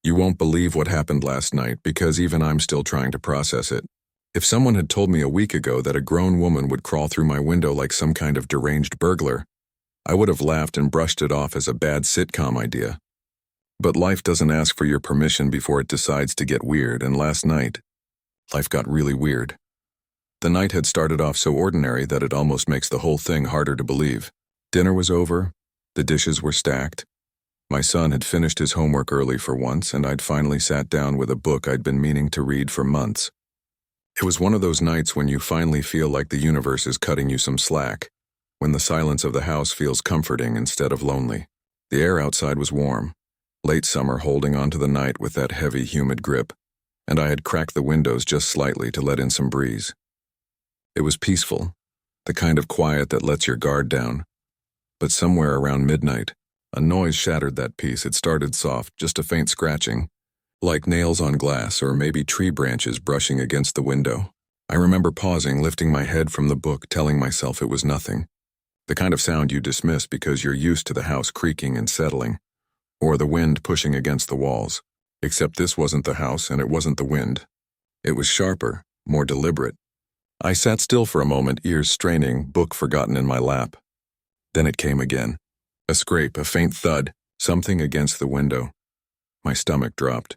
You won't believe what happened last night because even I'm still trying to process it. If someone had told me a week ago that a grown woman would crawl through my window like some kind of deranged burglar, I would have laughed and brushed it off as a bad sitcom idea. But life doesn't ask for your permission before it decides to get weird, and last night, life got really weird. The night had started off so ordinary that it almost makes the whole thing harder to believe. Dinner was over, the dishes were stacked. My son had finished his homework early for once, and I'd finally sat down with a book I'd been meaning to read for months. It was one of those nights when you finally feel like the universe is cutting you some slack, when the silence of the house feels comforting instead of lonely. The air outside was warm, late summer holding onto the night with that heavy, humid grip, and I had cracked the windows just slightly to let in some breeze. It was peaceful, the kind of quiet that lets your guard down. But somewhere around midnight, a noise shattered that peace. It started soft, just a faint scratching, like nails on glass or maybe tree branches brushing against the window. I remember pausing, lifting my head from the book, telling myself it was nothing. The kind of sound you dismiss because you're used to the house creaking and settling, or the wind pushing against the walls. Except this wasn't the house and it wasn't the wind. It was sharper, more deliberate. I sat still for a moment, ears straining, book forgotten in my lap. Then it came again. A scrape, a faint thud, something against the window. My stomach dropped.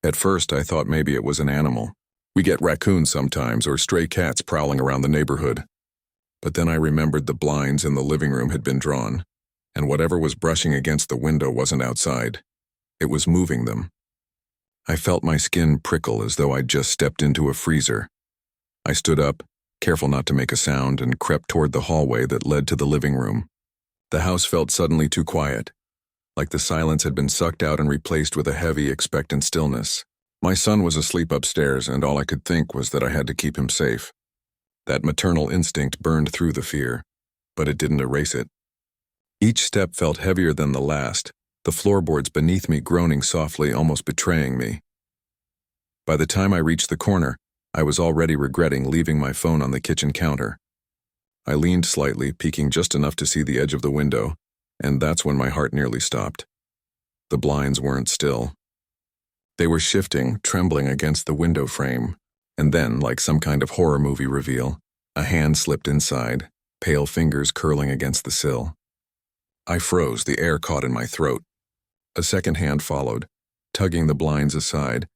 At first, I thought maybe it was an animal. We get raccoons sometimes, or stray cats prowling around the neighborhood. But then I remembered the blinds in the living room had been drawn, and whatever was brushing against the window wasn't outside. It was moving them. I felt my skin prickle as though I'd just stepped into a freezer. I stood up, careful not to make a sound, and crept toward the hallway that led to the living room. The house felt suddenly too quiet, like the silence had been sucked out and replaced with a heavy, expectant stillness. My son was asleep upstairs, and all I could think was that I had to keep him safe. That maternal instinct burned through the fear, but it didn't erase it. Each step felt heavier than the last, the floorboards beneath me groaning softly, almost betraying me. By the time I reached the corner, I was already regretting leaving my phone on the kitchen counter. I leaned slightly, peeking just enough to see the edge of the window, and that's when my heart nearly stopped. The blinds weren't still. They were shifting, trembling against the window frame, and then, like some kind of horror movie reveal, a hand slipped inside, pale fingers curling against the sill. I froze, the air caught in my throat. A second hand followed, tugging the blinds aside,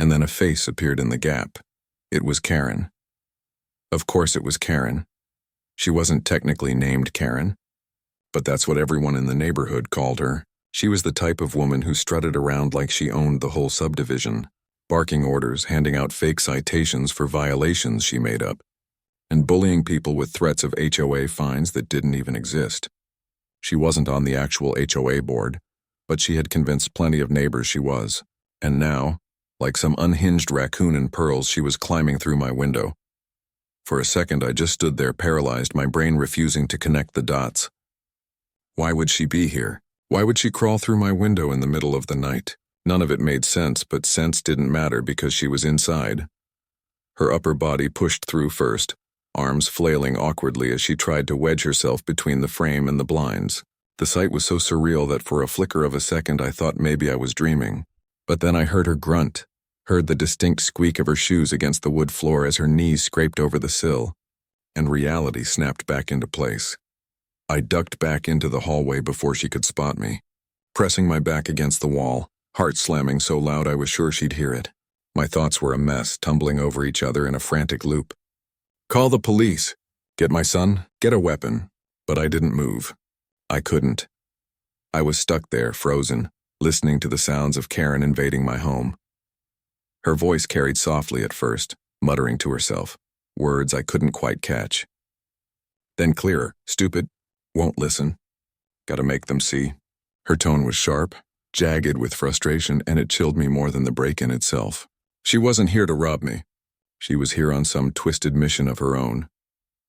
and then a face appeared in the gap. It was Karen. Of course it was Karen. She wasn't technically named Karen, but that's what everyone in the neighborhood called her. She was the type of woman who strutted around like she owned the whole subdivision, barking orders, handing out fake citations for violations she made up, and bullying people with threats of HOA fines that didn't even exist. She wasn't on the actual HOA board, but she had convinced plenty of neighbors she was, and now, like some unhinged raccoon in pearls, she was climbing through my window. For a second, I just stood there paralyzed, my brain refusing to connect the dots. Why would she be here? Why would she crawl through my window in the middle of the night? None of it made sense, but sense didn't matter because she was inside. Her upper body pushed through first, arms flailing awkwardly as she tried to wedge herself between the frame and the blinds. The sight was so surreal that for a flicker of a second I thought maybe I was dreaming. But then I heard her grunt, heard the distinct squeak of her shoes against the wood floor as her knees scraped over the sill, and reality snapped back into place. I ducked back into the hallway before she could spot me, pressing my back against the wall, heart slamming so loud I was sure she'd hear it. My thoughts were a mess, tumbling over each other in a frantic loop. Call the police. Get my son. Get a weapon. But I didn't move. I couldn't. I was stuck there, frozen, listening to the sounds of Karen invading my home. Her voice carried softly at first, muttering to herself, words I couldn't quite catch. Then clearer, stupid, won't listen. Gotta make them see. Her tone was sharp, jagged with frustration, and it chilled me more than the break-in itself. She wasn't here to rob me. She was here on some twisted mission of her own.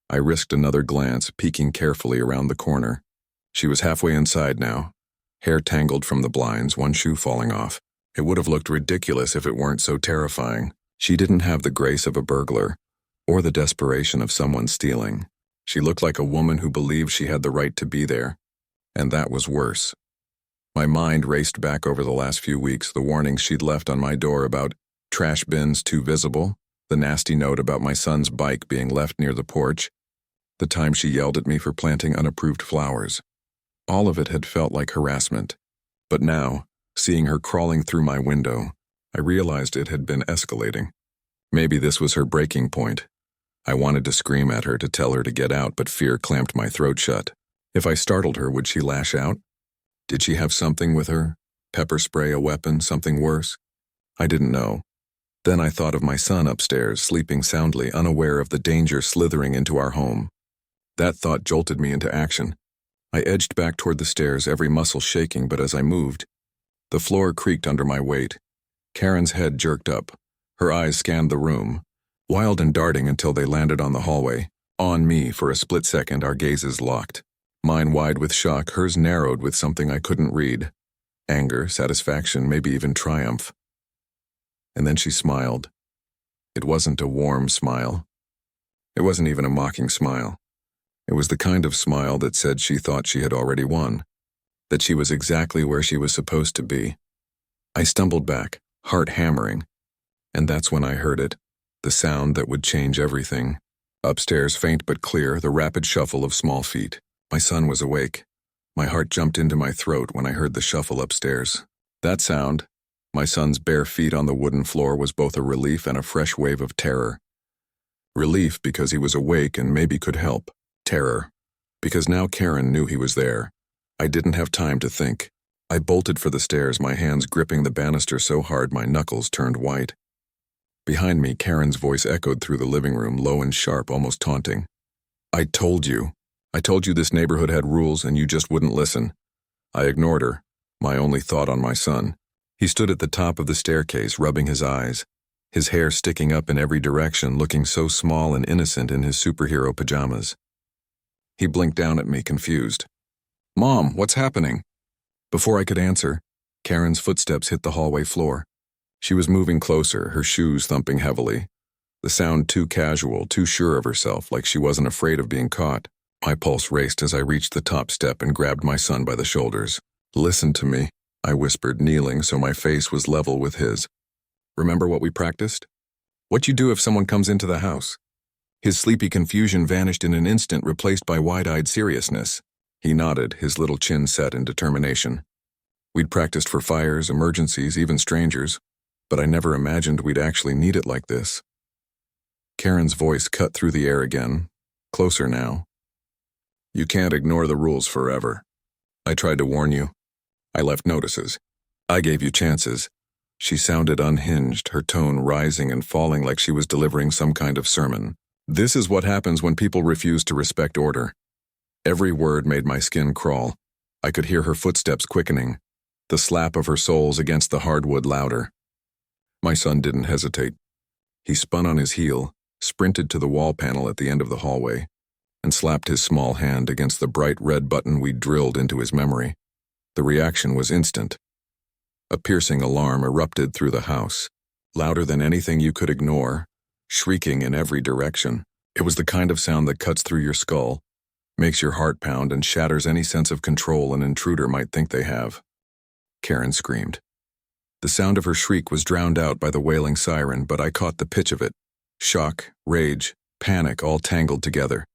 I risked another glance, peeking carefully around the corner. She was halfway inside now, hair tangled from the blinds, one shoe falling off. It would have looked ridiculous if it weren't so terrifying. She didn't have the grace of a burglar, or the desperation of someone stealing. She looked like a woman who believed she had the right to be there, and that was worse. My mind raced back over the last few weeks, the warnings she'd left on my door about trash bins too visible, the nasty note about my son's bike being left near the porch, the time she yelled at me for planting unapproved flowers. All of it had felt like harassment. But now, seeing her crawling through my window, I realized it had been escalating. Maybe this was her breaking point. I wanted to scream at her to tell her to get out, but fear clamped my throat shut. If I startled her, would she lash out? Did she have something with her? Pepper spray, a weapon, something worse? I didn't know. Then I thought of my son upstairs, sleeping soundly, unaware of the danger slithering into our home. That thought jolted me into action. I edged back toward the stairs, every muscle shaking, but as I moved, the floor creaked under my weight. Karen's head jerked up. Her eyes scanned the room, wild and darting until they landed on the hallway. On me, for a split second, our gazes locked. Mine wide with shock, hers narrowed with something I couldn't read. Anger, satisfaction, maybe even triumph. And then she smiled. It wasn't a warm smile. It wasn't even a mocking smile. It was the kind of smile that said she thought she had already won, that she was exactly where she was supposed to be. I stumbled back, heart hammering, and that's when I heard it, the sound that would change everything. Upstairs, faint but clear, the rapid shuffle of small feet. My son was awake. My heart jumped into my throat when I heard the shuffle upstairs. That sound, my son's bare feet on the wooden floor, was both a relief and a fresh wave of terror. Relief because he was awake and maybe could help. Terror because now Karen knew he was there. I didn't have time to think. I bolted for the stairs, my hands gripping the banister so hard my knuckles turned white. Behind me, Karen's voice echoed through the living room, low and sharp, almost taunting. I told you this neighborhood had rules and you just wouldn't listen. I ignored her, my only thought on my son. He stood at the top of the staircase, rubbing his eyes, his hair sticking up in every direction, looking so small and innocent in his superhero pajamas. He blinked down at me, confused. Mom, what's happening? Before I could answer, Karen's footsteps hit the hallway floor. She was moving closer, her shoes thumping heavily. The sound too casual, too sure of herself, like she wasn't afraid of being caught. My pulse raced as I reached the top step and grabbed my son by the shoulders. Listen to me, I whispered, kneeling so my face was level with his. Remember what we practiced? What you do if someone comes into the house? His sleepy confusion vanished in an instant, replaced by wide-eyed seriousness. He nodded, his little chin set in determination. We'd practiced for fires, emergencies, even strangers, but I never imagined we'd actually need it like this. Karen's voice cut through the air again, closer now. You can't ignore the rules forever. I tried to warn you. I left notices. I gave you chances. She sounded unhinged, her tone rising and falling like she was delivering some kind of sermon. This is what happens when people refuse to respect order. Every word made my skin crawl. I could hear her footsteps quickening, the slap of her soles against the hardwood louder. My son didn't hesitate. He spun on his heel, sprinted to the wall panel at the end of the hallway, and slapped his small hand against the bright red button we'd drilled into his memory. The reaction was instant. A piercing alarm erupted through the house, louder than anything you could ignore, shrieking in every direction. It was the kind of sound that cuts through your skull, makes your heart pound, and shatters any sense of control an intruder might think they have. Karen screamed. The sound of her shriek was drowned out by the wailing siren, but I caught the pitch of it. Shock, rage, panic, all tangled together.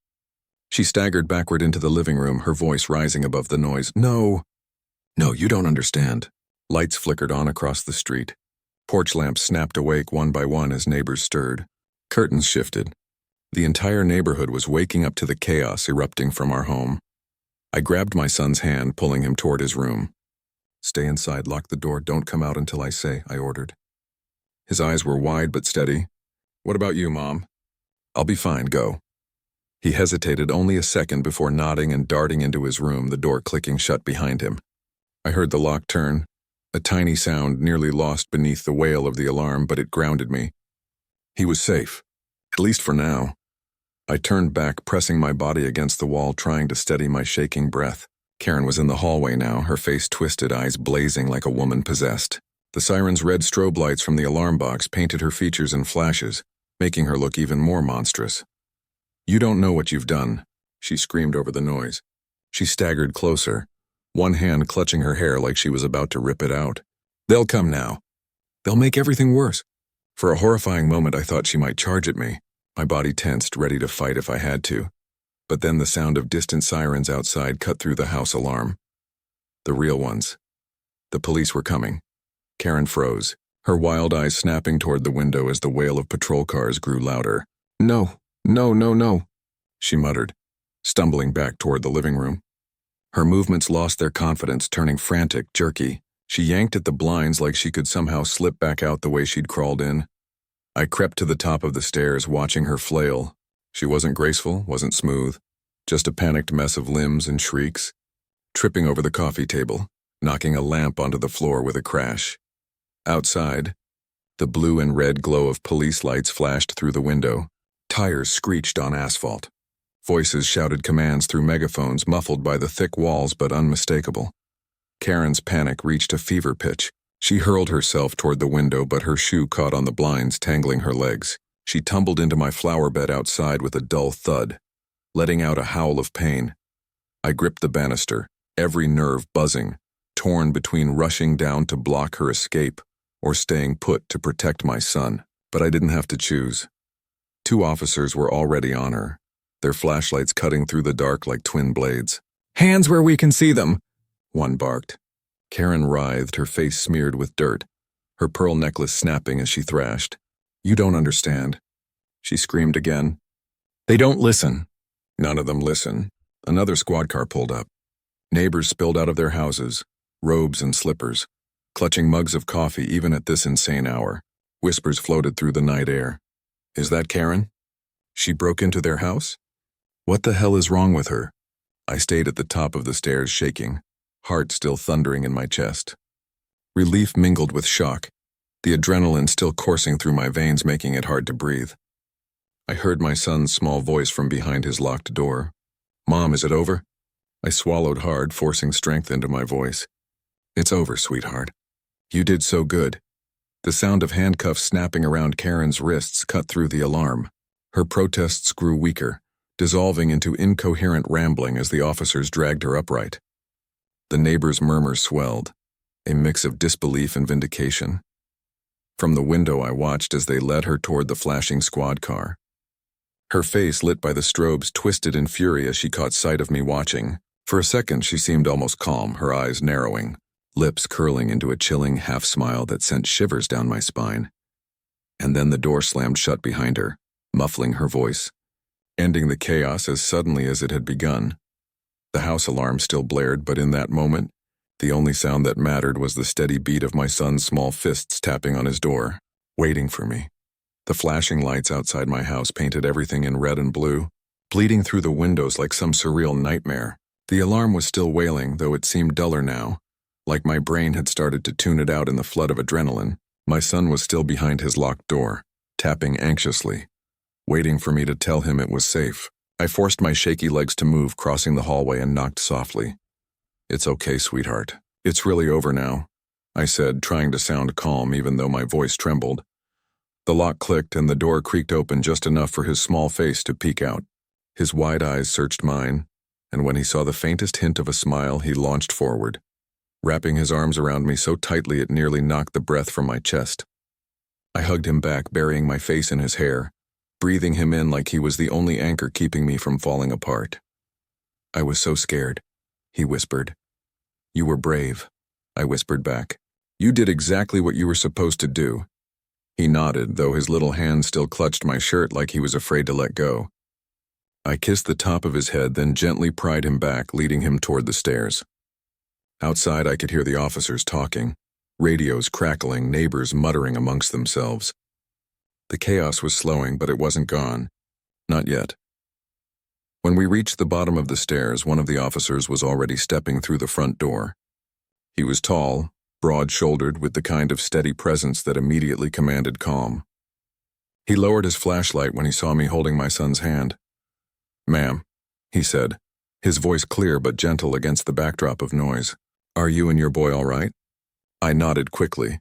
She staggered backward into the living room, her voice rising above the noise. No, you don't understand. Lights flickered on across the street. Porch lamps snapped awake one by one as neighbors stirred. Curtains shifted. The entire neighborhood was waking up to the chaos erupting from our home. I grabbed my son's hand, pulling him toward his room. Stay inside, lock the door, don't come out until I say, I ordered. His eyes were wide but steady. What about you, Mom? I'll be fine, go. He hesitated only a second before nodding and darting into his room, the door clicking shut behind him. I heard the lock turn, a tiny sound nearly lost beneath the wail of the alarm, but it grounded me. He was safe, at least for now. I turned back, pressing my body against the wall, trying to steady my shaking breath. Karen was in the hallway now, her face twisted, eyes blazing like a woman possessed. The siren's red strobe lights from the alarm box painted her features in flashes, making her look even more monstrous. You don't know what you've done, she screamed over the noise. She staggered closer, one hand clutching her hair like she was about to rip it out. "They'll come now. They'll make everything worse." For a horrifying moment, I thought she might charge at me. My body tensed, ready to fight if I had to. But then the sound of distant sirens outside cut through the house alarm. The real ones. The police were coming. Karen froze, her wild eyes snapping toward the window as the wail of patrol cars grew louder. "No, no, no, no," she muttered, stumbling back toward the living room. Her movements lost their confidence, turning frantic, jerky. She yanked at the blinds like she could somehow slip back out the way she'd crawled in. I crept to the top of the stairs, watching her flail. She wasn't graceful, wasn't smooth, just a panicked mess of limbs and shrieks, tripping over the coffee table, knocking a lamp onto the floor with a crash. Outside, the blue and red glow of police lights flashed through the window. Tires screeched on asphalt. Voices shouted commands through megaphones, muffled by the thick walls but unmistakable. Karen's panic reached a fever pitch. She hurled herself toward the window, but her shoe caught on the blinds, tangling her legs. She tumbled into my flower bed outside with a dull thud, letting out a howl of pain. I gripped the banister, every nerve buzzing, torn between rushing down to block her escape or staying put to protect my son. But I didn't have to choose. 2 officers were already on her, their flashlights cutting through the dark like twin blades. "Hands where we can see them," one barked. Karen writhed, her face smeared with dirt, her pearl necklace snapping as she thrashed. "You don't understand," she screamed again. "They don't listen." None of them listened. Another squad car pulled up. Neighbors spilled out of their houses, robes and slippers, clutching mugs of coffee even at this insane hour. Whispers floated through the night air. "Is that Karen? She broke into their house? What the hell is wrong with her?" I stayed at the top of the stairs, shaking, heart still thundering in my chest. Relief mingled with shock, the adrenaline still coursing through my veins, making it hard to breathe. I heard my son's small voice from behind his locked door. "Mom, is it over?" I swallowed hard, forcing strength into my voice. "It's over, sweetheart. You did so good." The sound of handcuffs snapping around Karen's wrists cut through the alarm. Her protests grew weaker, dissolving into incoherent rambling as the officers dragged her upright. The neighbors' murmurs swelled, a mix of disbelief and vindication. From the window I watched as they led her toward the flashing squad car. Her face, lit by the strobes, twisted in fury as she caught sight of me watching. For a second she seemed almost calm, her eyes narrowing, lips curling into a chilling half-smile that sent shivers down my spine. And then the door slammed shut behind her, muffling her voice, ending the chaos as suddenly as it had begun. The house alarm still blared, but in that moment, the only sound that mattered was the steady beat of my son's small fists tapping on his door, waiting for me. The flashing lights outside my house painted everything in red and blue, bleeding through the windows like some surreal nightmare. The alarm was still wailing, though it seemed duller now, like my brain had started to tune it out in the flood of adrenaline. My son was still behind his locked door, tapping anxiously, waiting for me to tell him it was safe. I forced my shaky legs to move, crossing the hallway, and knocked softly. "It's okay, sweetheart. It's really over now," I said, trying to sound calm even though my voice trembled. The lock clicked and the door creaked open just enough for his small face to peek out. His wide eyes searched mine, and when he saw the faintest hint of a smile, he launched forward, wrapping his arms around me so tightly it nearly knocked the breath from my chest. I hugged him back, burying my face in his hair, breathing him in like he was the only anchor keeping me from falling apart. "I was so scared," he whispered. "You were brave," I whispered back. "You did exactly what you were supposed to do." He nodded, though his little hand still clutched my shirt like he was afraid to let go. I kissed the top of his head, then gently pried him back, leading him toward the stairs. Outside, I could hear the officers talking, radios crackling, neighbors muttering amongst themselves. The chaos was slowing, but it wasn't gone. Not yet. When we reached the bottom of the stairs, one of the officers was already stepping through the front door. He was tall, broad-shouldered, with the kind of steady presence that immediately commanded calm. He lowered his flashlight when he saw me holding my son's hand. "Ma'am," he said, his voice clear but gentle against the backdrop of noise. "Are you and your boy all right?" I nodded quickly,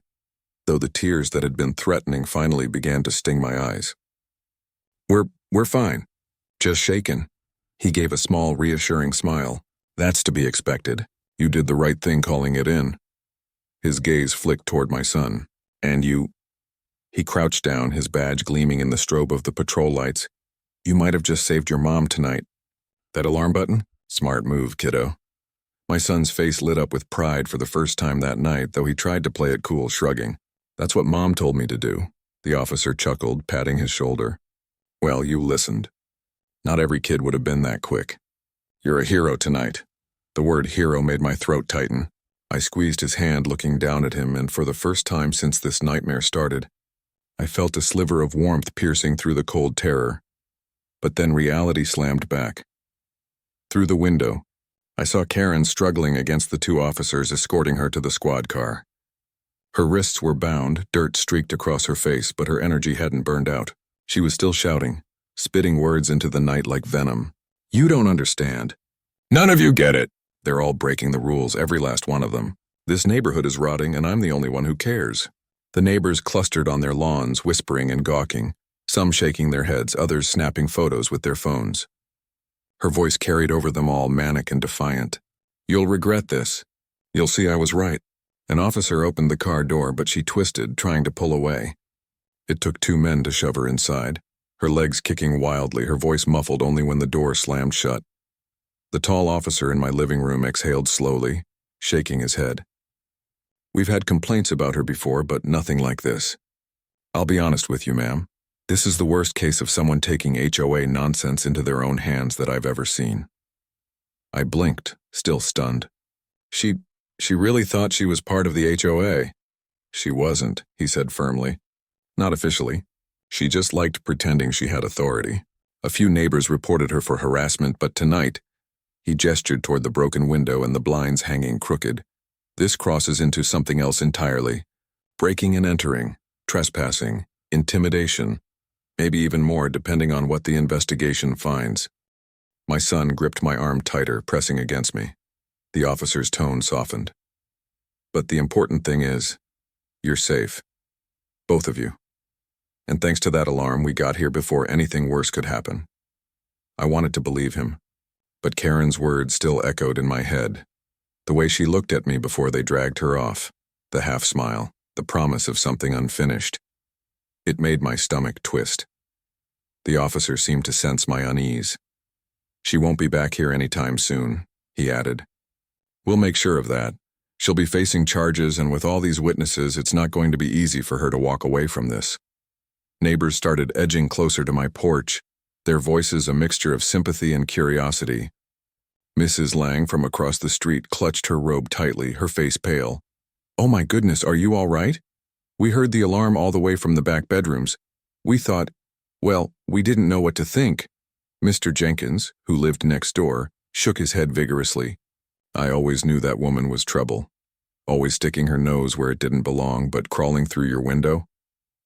though the tears that had been threatening finally began to sting my eyes. We're fine. Just shaken." He gave a small, reassuring smile. "That's to be expected. You did the right thing calling it in. His gaze flicked toward my son. And you... He crouched down, his badge gleaming in the strobe of the patrol lights. You might have just saved your mom tonight. That alarm button? Smart move, kiddo. My son's face lit up with pride for the first time that night, though he tried to play it cool, shrugging. That's what Mom told me to do. The officer chuckled, patting his shoulder. Well, you listened. Not every kid would have been that quick. You're a hero tonight. The word hero made my throat tighten. I squeezed his hand, looking down at him, and for the first time since this nightmare started, I felt a sliver of warmth piercing through the cold terror. But then reality slammed back. Through the window, I saw Karen struggling against the two officers escorting her to the squad car. Her wrists were bound, dirt streaked across her face, but her energy hadn't burned out. She was still shouting, spitting words into the night like venom. You don't understand. None of you get it. They're all breaking the rules, every last one of them. This neighborhood is rotting, and I'm the only one who cares. The neighbors clustered on their lawns, whispering and gawking, some shaking their heads, others snapping photos with their phones. Her voice carried over them all, manic and defiant. You'll regret this. You'll see I was right. An officer opened the car door, but she twisted, trying to pull away. It took two men to shove her inside, her legs kicking wildly, her voice muffled only when the door slammed shut. The tall officer in my living room exhaled slowly, shaking his head. We've had complaints about her before, but nothing like this. I'll be honest with you, ma'am. This is the worst case of someone taking HOA nonsense into their own hands that I've ever seen. I blinked, still stunned. She really thought she was part of the HOA. She wasn't, he said firmly. Not officially. She just liked pretending she had authority. A few neighbors reported her for harassment, but tonight, he gestured toward the broken window and the blinds hanging crooked. This crosses into something else entirely. Breaking and entering, trespassing, intimidation, maybe even more depending on what the investigation finds. My son gripped my arm tighter, pressing against me. The officer's tone softened. But the important thing is, you're safe. Both of you. And thanks to that alarm, we got here before anything worse could happen. I wanted to believe him, but Karen's words still echoed in my head. The way she looked at me before they dragged her off, the half-smile, the promise of something unfinished. It made my stomach twist. The officer seemed to sense my unease. She won't be back here anytime soon, he added. We'll make sure of that. She'll be facing charges, and with all these witnesses, it's not going to be easy for her to walk away from this. Neighbors started edging closer to my porch, their voices a mixture of sympathy and curiosity. Mrs. Lang from across the street clutched her robe tightly, her face pale. Oh my goodness, are you all right? We heard the alarm all the way from the back bedrooms. We thought, well, we didn't know what to think. Mr. Jenkins, who lived next door, shook his head vigorously. I always knew that woman was trouble. Always sticking her nose where it didn't belong, but crawling through your window?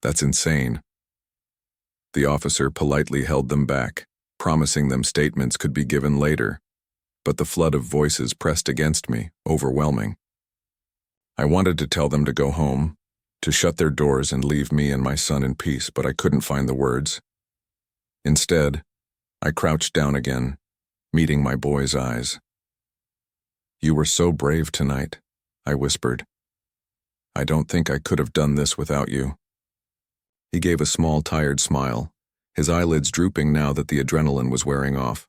That's insane. The officer politely held them back, promising them statements could be given later. But the flood of voices pressed against me, overwhelming. I wanted to tell them to go home, to shut their doors and leave me and my son in peace, but I couldn't find the words. Instead, I crouched down again, meeting my boy's eyes. You were so brave tonight, I whispered. I don't think I could have done this without you. He gave a small, tired smile, his eyelids drooping now that the adrenaline was wearing off.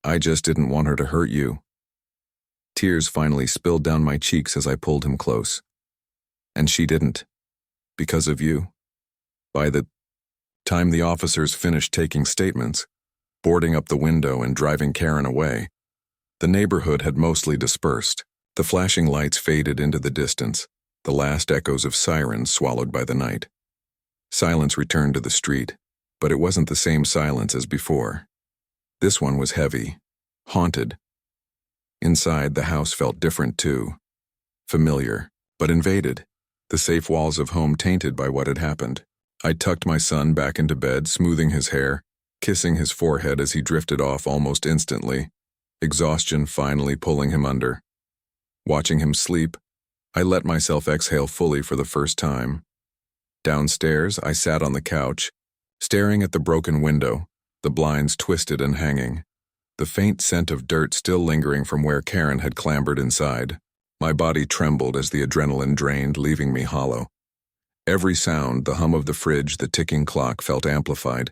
I just didn't want her to hurt you. Tears finally spilled down my cheeks as I pulled him close. And she didn't. Because of you. By the time the officers finished taking statements, boarding up the window and driving Karen away, the neighborhood had mostly dispersed. The flashing lights faded into the distance, the last echoes of sirens swallowed by the night. Silence returned to the street, but it wasn't the same silence as before. This one was heavy, haunted. Inside, the house felt different too. Familiar, but invaded. The safe walls of home tainted by what had happened. I tucked my son back into bed, smoothing his hair, kissing his forehead as he drifted off almost instantly, exhaustion finally pulling him under. Watching him sleep, I let myself exhale fully for the first time. Downstairs, I sat on the couch, staring at the broken window, the blinds twisted and hanging. the faint scent of dirt still lingering from where Karen had clambered inside. My body trembled as the adrenaline drained, leaving me hollow. Every sound, the hum of the fridge, the ticking clock, felt amplified,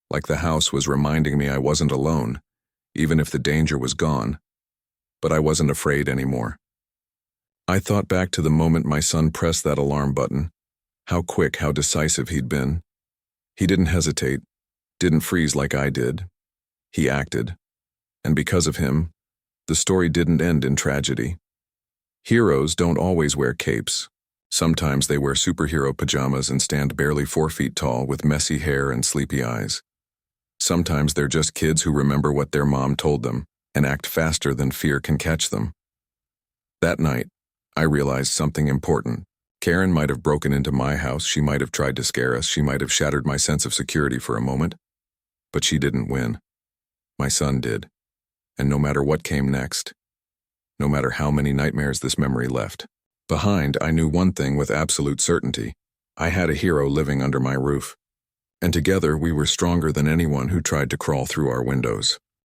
like the house was reminding me I wasn't alone, even if the danger was gone. But I wasn't afraid anymore. I thought back to the moment my son pressed that alarm button. How quick, how decisive he'd been. He didn't hesitate, didn't freeze like I did. He acted. And because of him, the story didn't end in tragedy. Heroes don't always wear capes. Sometimes they wear superhero pajamas and stand barely 4 feet tall with messy hair and sleepy eyes. Sometimes they're just kids who remember what their mom told them and act faster than fear can catch them. That night, I realized something important. Karen might have broken into my house, she might have tried to scare us, she might have shattered my sense of security for a moment, but she didn't win. My son did. And no matter what came next, no matter how many nightmares this memory left behind, I knew one thing with absolute certainty. I had a hero living under my roof. And together we were stronger than anyone who tried to crawl through our windows.